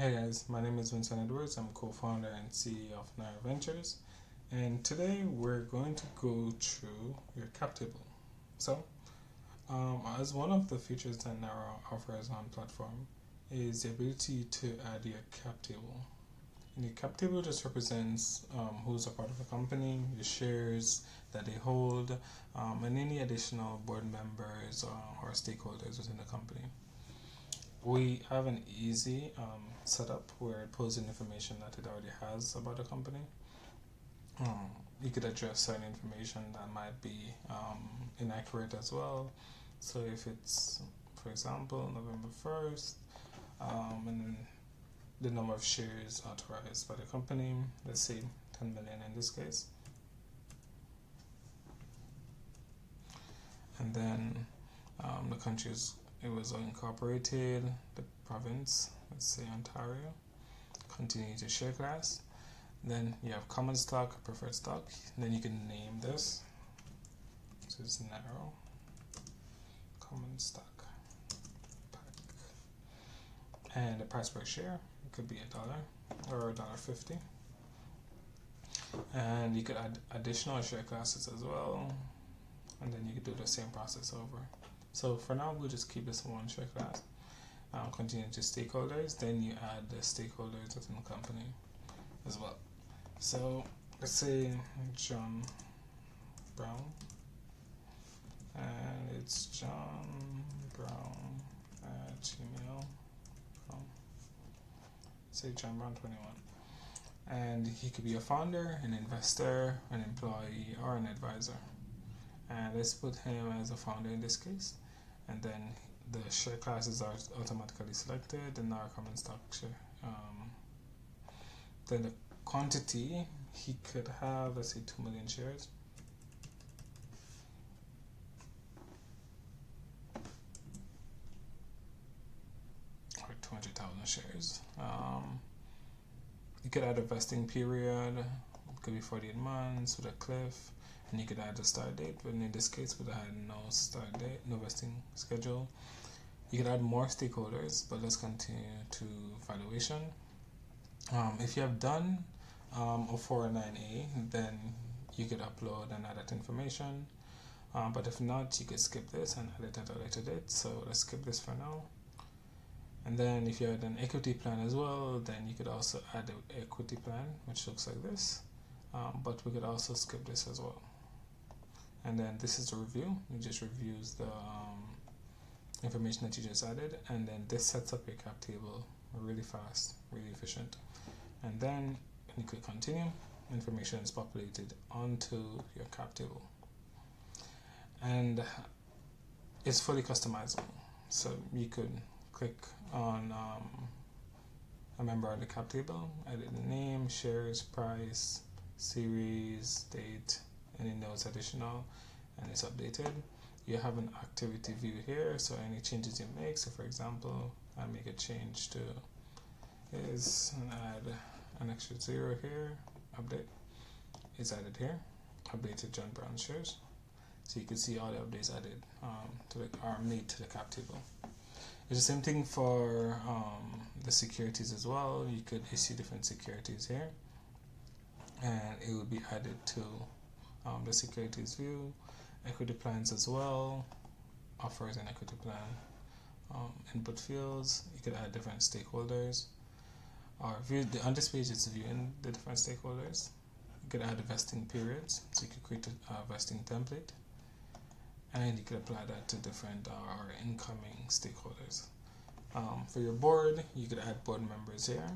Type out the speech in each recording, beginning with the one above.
Hey guys, my name is Vincent Edwards. I'm co-founder and CEO of Narro Ventures, and today we're going to go through your cap table. So, as one of the features that Narro offers on platform is the ability to add your cap table. And your cap table just represents who's a part of the company, the shares that they hold, and any additional board members or stakeholders within the company. We have an easy setup where it pulls in information that it already has about the company. You could address certain information that might be inaccurate as well. So if it's, for example, November 1st, and then the number of shares authorized by the company, let's say 10 million in this case. And then the countries it was incorporated, the province, let's say Ontario, continue to share class. Then you have common stock, preferred stock. Then you can name this. This is Narro common stock pack. And the price per share, it could be $1 or $1.50. And you could add additional share classes as well. And then you could do the same process over. So for now, we'll just keep this one share class. Continue to stakeholders. Then you add the stakeholders within the company as well. So let's say John Brown, and it's John Brown at gmail.com. Say John Brown 21, and he could be a founder, an investor, an employee, or an advisor. And let's put him as a founder in this case, and then the share classes are automatically selected, and our common stock share. Then the quantity he could have, let's say 2 million shares. Or 200,000 shares. You could add a vesting period, it could be 48 months with a cliff. And you could add a start date, but in this case, we had no start date, no vesting schedule. You could add more stakeholders, but let's continue to valuation. If you have done a 409A, then you could upload and add that information. But if not, you could skip this and add it at a later date. So let's skip this for now. And then if you had an equity plan as well, then you could also add an equity plan, which looks like this. But we could also skip this as well. And then this is the review. It just reviews the information that you just added, and then this sets up your cap table really fast, really efficient. And then when you click continue, information is populated onto your cap table, and it's fully customizable. So you could click on a member of the cap table, edit the name, shares, price, series, date, any notes additional, and it's updated. You have an activity view here, so any changes you make. So for example, I make a change to is and add an extra 0 here, update is added here, updated John Brown shares. So you can see all the updates added are made to the cap table. It's the same thing for the securities as well. You could issue different securities here, and it will be added to the securities view. Equity plans as well, offers an equity plan, input fields. You could add different stakeholders, or view on this page it's viewing the different stakeholders. You could add vesting periods, so you could create a vesting template, and you could apply that to different or incoming stakeholders. For your board, you could add board members here,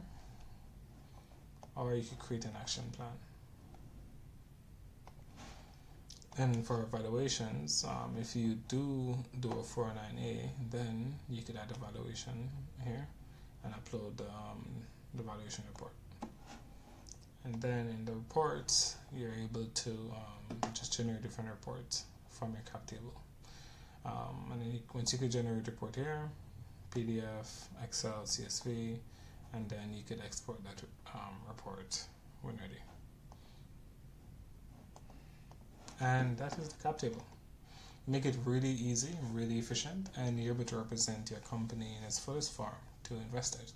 or you could create an action plan. And for evaluations, if you do a 409A, then you could add a valuation here and upload the valuation report. And then in the reports, you're able to just generate different reports from your cap table. And then once you could generate a report here, PDF, Excel, CSV, and then you could export that report when ready. And that is the cap table. Make it really easy, really efficient, and you're able to represent your company in its fullest form to investors.